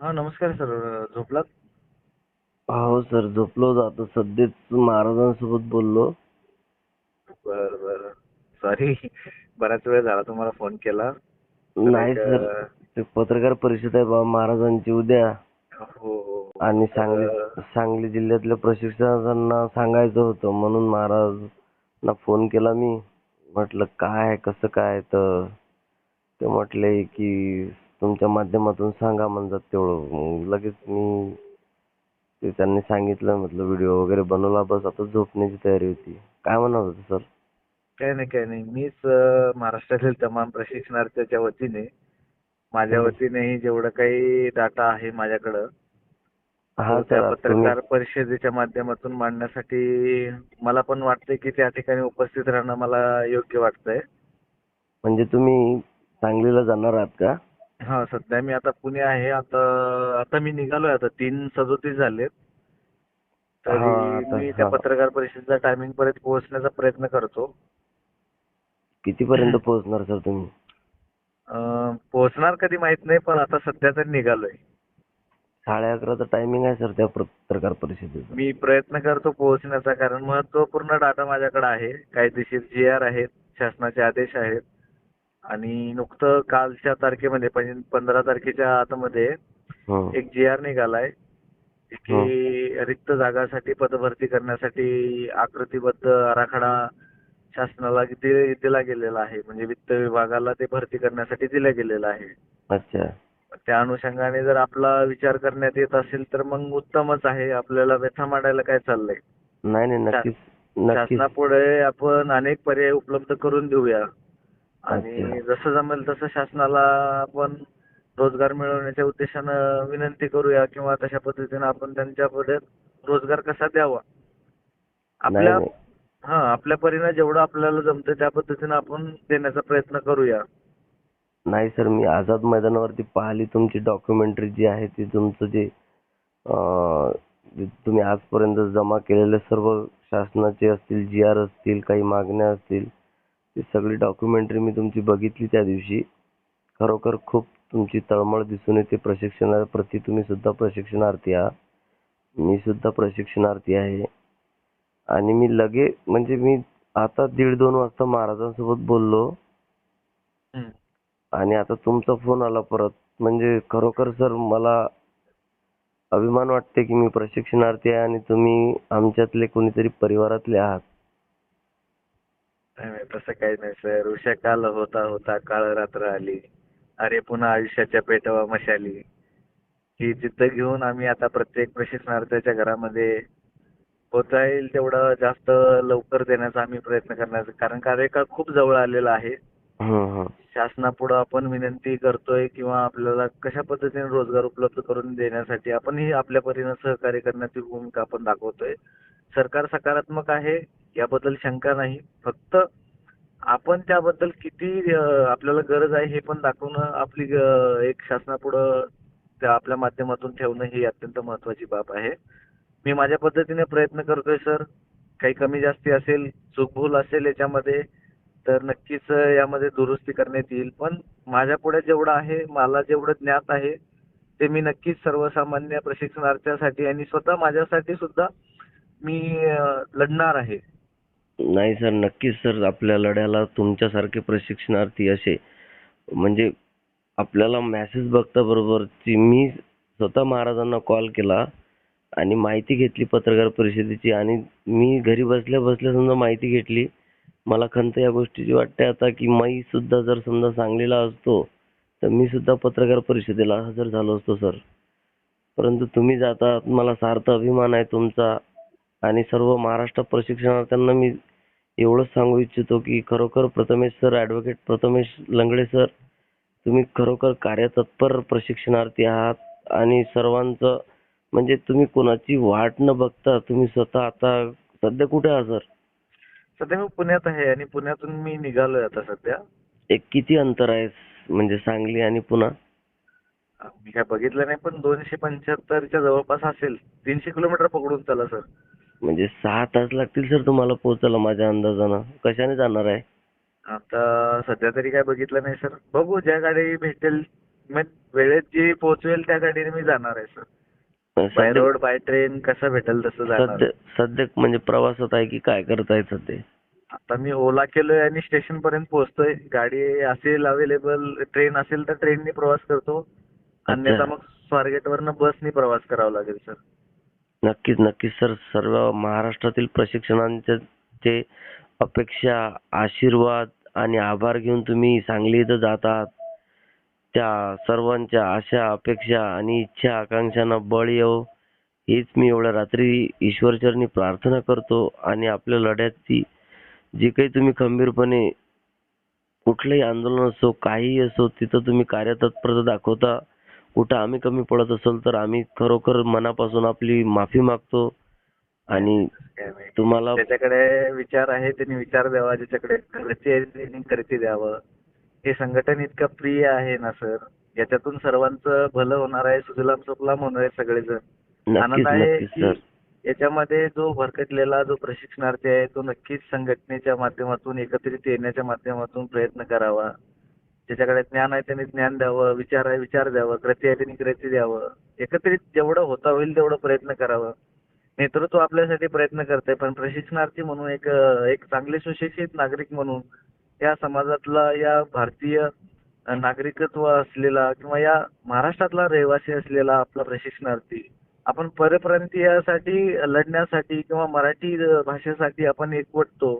हा नमस्कार सर. झोपलात? हो सर, झोपलो होतो. आता सध्याच महाराजांसोबत बोललो. बर बर. सॉरी, बराच वेळ झाला तुम्हाला फोन केला. तर नाही एक सर, ते पत्रकार परिषद आहे बाबा महाराजांची उद्या. हो हो हो. आणि सांगली तर सांगली जिल्ह्यातल्या प्रशिक्षकांना सांगायचं होतं, म्हणून महाराजांना फोन केला मी. म्हटलं काय कसं काय, तर ते म्हटले की तुमच्या माध्यमातून सांगा म्हणतात तेवढं. मग लगेच मी ते त्यांनी सांगितलं, म्हटलं व्हिडिओ वगैरे बनवला, बस आता झोपण्याची तयारी होती. काय म्हणत होते सर? काही नाही काही नाही. मीच महाराष्ट्रातील तमाम प्रशिक्षणार्थीच्या वतीने, माझ्या हं. वतीनेही जेवढं काही डाटा आहे माझ्याकडं, हा तो त्या सर, आता तुम्ही पत्रकार परिषदेच्या माध्यमातून मांडण्यासाठी मला पण वाटतंय की त्या ठिकाणी उपस्थित राहणं मला योग्य वाटतंय. म्हणजे तुम्ही सांगलीला जाणार आहात का? हा, सध्या मी आता पुणे आहे. आता आता मी निघालोय. आता 3:37 झालेत. हा तरी आता मी त्या हा पत्रकार परिषदेच्या टायमिंग पर्यंत पोहोचण्याचा प्रयत्न करतो. कितीपर्यंत पोहोचणार सर तुम्ही? पोहोचणार कधी माहित नाही, पण आता सध्या तर निघालोय. 11:30चं टायमिंग आहे सर त्या पत्रकार परिषदेचं. मी प्रयत्न करतो पोहोचण्याचा, कारण महत्त्वपूर्ण डाटा माझ्याकडे आहे. कायदेशीर जी-आर आहेत, शासनाचे आदेश आहेत आणि नुकतं कालच्या तारखेमध्ये 15 तारखेच्या आतमध्ये हं, एक जी-आर निघालाय हं, की रिक्त जागासाठी पदभरती करण्यासाठी आकृतीबद्ध आराखडा शासनाला दिला गेलेला आहे. म्हणजे वित्त विभागाला ते भरती करण्यासाठी दिला गेलेला आहे. अच्छा. त्या अनुषंगाने जर आपला विचार करण्यात येत असेल तर मग उत्तमच आहे. आपल्याला व्यथा मांडायला काय चाललंय. नाही नाही, शा- नक्कीच. नक्कीच. शासनापुढे आपण अनेक पर्याय उपलब्ध करून देऊया अच्छा. आणि जसं जमेल तसं शासनाला आपण रोजगार मिळवण्याच्या उद्देशानं विनंती करूया किंवा तशा पद्धतीनं आपण त्यांच्यापुढे रोजगार कसा द्यावा. नाही आपल्या नाही. आपल्या परीनं जेवढं आपल्याला जमतं त्या पद्धतीनं आपण देण्याचा प्रयत्न करूया. नाही सर, मी आझाद मैदानावरती पाहिली तुमची डॉक्युमेंटरी जी आहे ती. तुमचं जे तुम्ही आजपर्यंत जमा केलेले सर्व शासनाचे असतील, जी-आर असतील, काही मागण्या असतील, ती सगळी डॉक्युमेंटरी मी तुमची बघितली त्या दिवशी. खरोखर खूप तुमची तळमळ दिसून येते प्रशिक्षणाप्रती. तुम्ही सुद्धा प्रशिक्षणार्थी आहात. मी सुद्धा प्रशिक्षणार्थी आहे. आणि मी आता 1:30-2 वाजता महाराजांसोबत बोललो. हं. आणि आता तुमचा फोन आला परत. म्हणजे खरोखर सर, मला अभिमान वाटते की मी प्रशिक्षणार्थी आहे आणि तुम्ही आमच्यातले कोणीतरी परिवारातले आहात. नाही, नाही, तसं काही नाही सर. उषा काल होता होता काळ रात्र आली. अरे पुन्हा आयुष्याच्या पेटवा मशाली. ही जिद्द घेऊन आम्ही आता प्रत्येक प्रशिक्षणार्थीच्या घरामध्ये होता येईल तेवढं जास्त लवकर देण्याचा आम्ही प्रयत्न करण्याचा, कारण कार्यकाळ खूप जवळ आलेला आहे. हं, हं. शासनापुढे आपण विनंती करतोय किंवा आपल्याला कशा पद्धतीने रोजगार उपलब्ध करून देण्यासाठी आपणही आपल्या परीनं सहकार्य करण्याची भूमिका आपण दाखवतोय. सरकार सकारात्मक आहे, याबद्दल शंका नाही. फक्त आपण त्याबद्दल किती आपल्याला गरज आहे हे पण दाखवणं आपली एक शासनापुढं त्या आपल्या माध्यमातून ठेवणं ही अत्यंत महत्त्वाची बाब आहे. मी माझ्या पद्धतीने प्रयत्न करतोय सर. काही कमी जास्ती असेल, चूकभूल असेल याच्यामध्ये, तर नक्कीच यामध्ये दुरुस्ती करण्यात येईल. पण माझ्यापुढे जेवढं आहे, मला जेवढं ज्ञात आहे, ते मी नक्कीच सर्वसामान्य प्रशिक्षणार्थ्यासाठी आणि स्वतः माझ्यासाठी सुद्धा मी लढणार आहे. नाही सर, नक्कीच सर. आपल्या लढ्याला तुमच्यासारखे प्रशिक्षणार्थी असे, म्हणजे आपल्याला मेसेज बघता बरोबरची मी स्वतः महाराजांना कॉल केला आणि माहिती घेतली पत्रकार परिषदेची. आणि मी घरी बसल्या बसल्या समजा माहिती घेतली. मला खंत या गोष्टीची वाटते आता की मी सुद्धा जर समजा सांगलीला असतो तर मी सुद्धा पत्रकार परिषदेला हजर झालो असतो सर. परंतु तुम्ही जाता, मला सार्थ अभिमान आहे तुमचा. आणि सर्व महाराष्ट्र प्रशिक्षणार्थ्यांना मी एवढंच सांगू इच्छितो की खरोखर Prathamesh sir, advocate Prathamesh Langade sir, तुम्ही खरोखर कार्यतत्पर प्रशिक्षणार्थी आहात. आणि सर्वांचं म्हणजे तुम्ही कोणाची वाट न बघता तुम्ही स्वतः आता सध्या कुठे आहात सर? सध्या मी पुण्यात आहे आणि पुण्यातून मी निघालोय आता सध्या. एक किती अंतर आहे म्हणजे सांगली आणि पुणा? मी काय बघितलं नाही, पण 275च्या जवळपास असेल. 300 किलोमीटर पकडून चला सर. म्हणजे 6 तास लागतील सर तुम्हाला पोहोचायला माझ्या अंदाजानं. कशाने जाणार आहे? आता सध्या तरी काय बघितलं नाही सर. बघू ज्या गाडी भेटेल मग वेळेत जी पोहोचवेल त्या गाडीने मी जाणार आहे सर. बाय सध्या रोड बाय ट्रेन कसं भेटेल तसं जाणार सध्या आहे. सध्या म्हणजे प्रवासात आहे की काय करताय सध्या? आता मी ओला केलोय आणि स्टेशन पर्यंत पोहोचतोय. गाडी असेल अवेलेबल, ट्रेन असेल तर ट्रेननी प्रवास करतो. अच्छा. अन्यथा मग स्वारगेटवरनं बसनी प्रवास करावा लागेल सर. नक्कीच नक्कीच सर. सर्व महाराष्ट्रातील प्रशिक्षणांच्या चे अपेक्षा, आशीर्वाद आणि आभार घेऊन तुम्ही सांगली इथं जात आहात. त्या सर्वांच्या आशा, अपेक्षा आणि इच्छा, आकांक्षांना बळ येवो हीच मी एवढ्या रात्री ईश्वरचरणी प्रार्थना करतो. आणि आपल्या लढ्याची जी काही तुम्ही खंबीरपणे कुठलंही आंदोलन असो, काहीही असो, तिथं तुम्ही कार्यतत्परता दाखवता. कुठं आम्ही कमी पडत असेल तर आम्ही खरोखर मनापासून आपली माफी मागतो. आणि काय नाही. तुम्हाला ज्याच्याकडे विचार आहे त्यांनी विचार द्यावा, ज्याच्याकडे कृती आहे त्यांनी कृती द्यावं. हे संघटन इतकं प्रिय आहे ना सर, याच्यातून सर्वांचं भलं होणार आहे, सुजलाम सुफलाम होणार आहे सगळेजण. आनंद नक्कीच आहे नक्कीच की सर. याच्यामध्ये जो भरकटलेला जो प्रशिक्षणार्थी आहे तो नक्कीच संघटनेच्या माध्यमातून एकत्रित येण्याच्या माध्यमातून प्रयत्न करावा. ज्याच्याकडे ज्ञान आहे त्यांनी ज्ञान द्यावं, विचार आहे विचार द्यावं, कृती आहे त्यांनी कृती द्यावं. एकत्रित जेवढं होता होईल तेवढं प्रयत्न करावं. नेतृत्व आपल्यासाठी प्रयत्न करते, पण प्रशिक्षणार्थी म्हणून एक चांगले सुशिक्षित नागरिक म्हणून या समाजातला, या भारतीय नागरिकत्व असलेला किंवा या महाराष्ट्रातला रहिवासी असलेला आपला प्रशिक्षणार्थी आपण परप्रांतीयासाठी लढण्यासाठी किंवा मराठी भाषेसाठी आपण एकवटतो.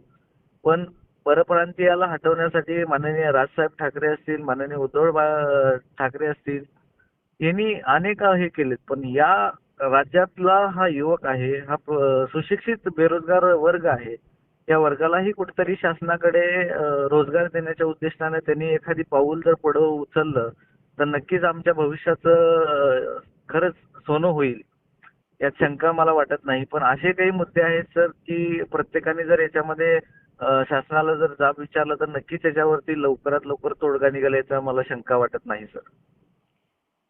पण परप्रांतीयाला हटवण्यासाठी माननीय राजसाहेब ठाकरे असतील, माननीय ठाकरे असतील, यांनी अनेक हे केलेत. पण या राज्यातला हा युवक आहे, हा सुशिक्षित बेरोजगार वर्ग आहे. या वर्गालाही कुठेतरी शासनाकडे रोजगार देण्याच्या उद्देशाने त्यांनी एखादी पाऊल जर पुढे उचललं तर नक्कीच आमच्या भविष्याचं खरंच सोनं होईल. यात शंका मला वाटत नाही. पण असे काही मुद्दे आहेत सर की प्रत्येकाने जर याच्यामध्ये शासनाला जर जाब विचारला तर नक्कीच याच्यावरती लवकरात लवकर तोडगा निघेल याचा मला शंका वाटत नाही सर.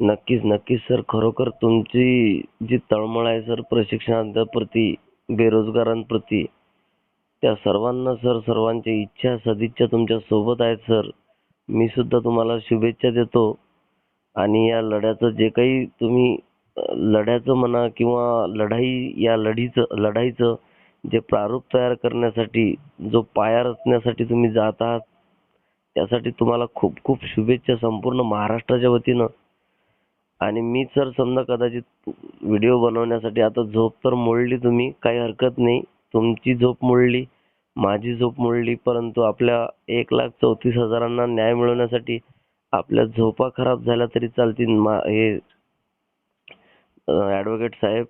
नक्कीच नक्कीच सर. खरोखर तुमची जी तळमळ आहे सर प्रशिक्षणार्थींप्रती, बेरोजगारांप्रती, त्या सर्वांना सर, सर्वांची इच्छा सदिच्छा तुमच्या सोबत आहेत सर. मी सुद्धा तुम्हाला शुभेच्छा देतो. आणि या लढ्याचं जे काही तुम्ही लढ्याचं म्हणा किंवा लढाईचं जे प्रारूप तयार करण्यासाठी, जो पाया रचण्यासाठी तुम्ही जात आहात, त्यासाठी तुम्हाला खूप खूप शुभेच्छा संपूर्ण महाराष्ट्राच्या वतीनं. आणि मी सर समजा कदाचित व्हिडिओ बनवण्यासाठी आता झोप तर मोडली तुम्ही, काही हरकत नाही. तुमची झोप मोडली, माझी झोप मोडली, परंतु आपल्या 1,34,000 न्याय मिळवण्यासाठी आपल्या झोपा खराब झाल्या तरी चालतील हे ॲडव्होकेट साहेब.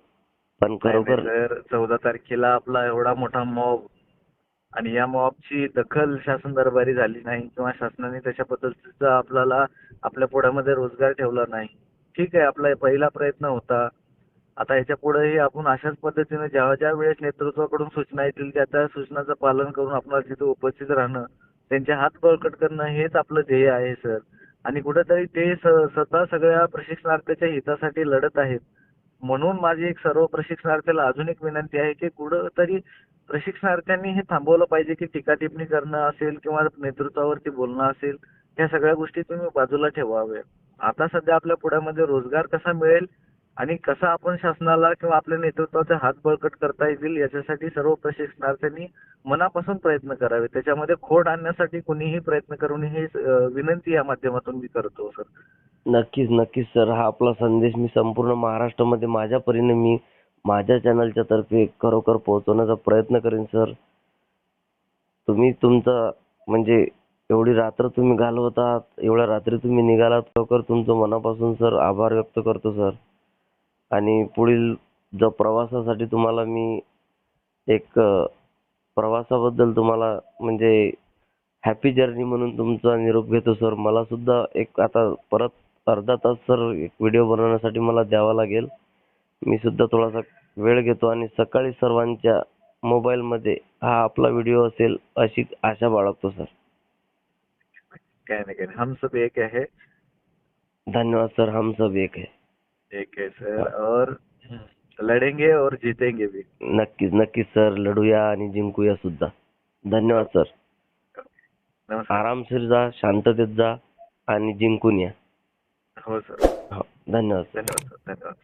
पण खरोखर सर 14 तारखेला आपला एवढा मोठा मॉब आणि या मॉबची दखल शासन दरबारी झाली नाही किंवा शासनाने तशा पद्धतीचा आपल्याला आपल्या पुढ्यामध्ये रोजगार ठेवला नाही. ठीक आहे, आपला पहिला प्रयत्न होता. आता ह्याच्या पुढेही आपण अशाच पद्धतीने ज्या ज्या वेळेस नेतृत्वाकडून सूचना येतील त्या त्या सूचनांचं पालन करून आपल्याला तिथे उपस्थित राहणं, त्यांचे हात बळकट करणं हेच आपलं ध्येय आहे सर. आणि कुठेतरी ते स्वतः सगळ्या प्रशिक्षणार्थीच्या हितासाठी लढत आहेत. म्हणून माझी एक सर्व प्रशिक्षणार्थीला अजून एक विनंती आहे की कुठंतरी प्रशिक्षणार्थ्यांनी हे थांबवलं पाहिजे की टीका-टिप्पणी करणं असेल किंवा नेतृत्वावरती बोलणं असेल, या सगळ्या गोष्टी तुम्ही बाजूला ठेवाव्या. आता सध्या आपल्या पुढ्यामध्ये रोजगार कसा मिळेल आणि कसा आपण शासनाला किंवा आपल्या नेतृत्वाचे हात बळकट करता येतील याच्यासाठी सर्व प्रशिक्षणार्थ्यांनी मनापासून प्रयत्न करावे. त्याच्यामध्ये खोड आणण्यासाठी कुणीही प्रयत्न करू नये ही विनंती या माध्यमातून मी करतो सर. नक्कीच नक्कीच सर. हा आपला संदेश मी संपूर्ण महाराष्ट्रामध्ये माझ्या परीने मी माझ्या चॅनलच्या तर्फे खरोखर पोहोचवण्याचा प्रयत्न करेन सर. तुम्ही तुमचा म्हणजे एवढी रात्र तुम्ही घालवत आहात, एवढ्या रात्री तुम्ही निघालात, खरोखर तुमचं मनापासून सर आभार व्यक्त करतो सर. आणि पुढील जो प्रवासासाठी तुम्हाला मी एक प्रवासाबद्दल तुम्हाला म्हणजे हॅपी जर्नी म्हणून तुमचा निरोप घेतो सर. मला सुद्धा एक आता परत अर्धा तास सर एक व्हिडिओ बनवण्यासाठी मला द्यावा लागेल. मी सुद्धा थोडासा वेळ घेतो आणि सकाळी सर्वांच्या मोबाईलमध्ये हा आपला व्हिडिओ असेल अशी आशा बाळगतो सर. काय नाही काय नाही, हम सब एक है. धन्यवाद सर. हम सब एक है. एक है सर और लढेंगे और जीतेंगे भी. नक्कीच नक्कीच सर. लढूया आणि जिंकूया सुद्धा. धन्यवाद सर. नमस्कार. आरामशीर जा, शांततेत जा आणि जिंकून या. हो सर. हो, धन्यवाद सर. धन्यवाद सर. धन्यवाद.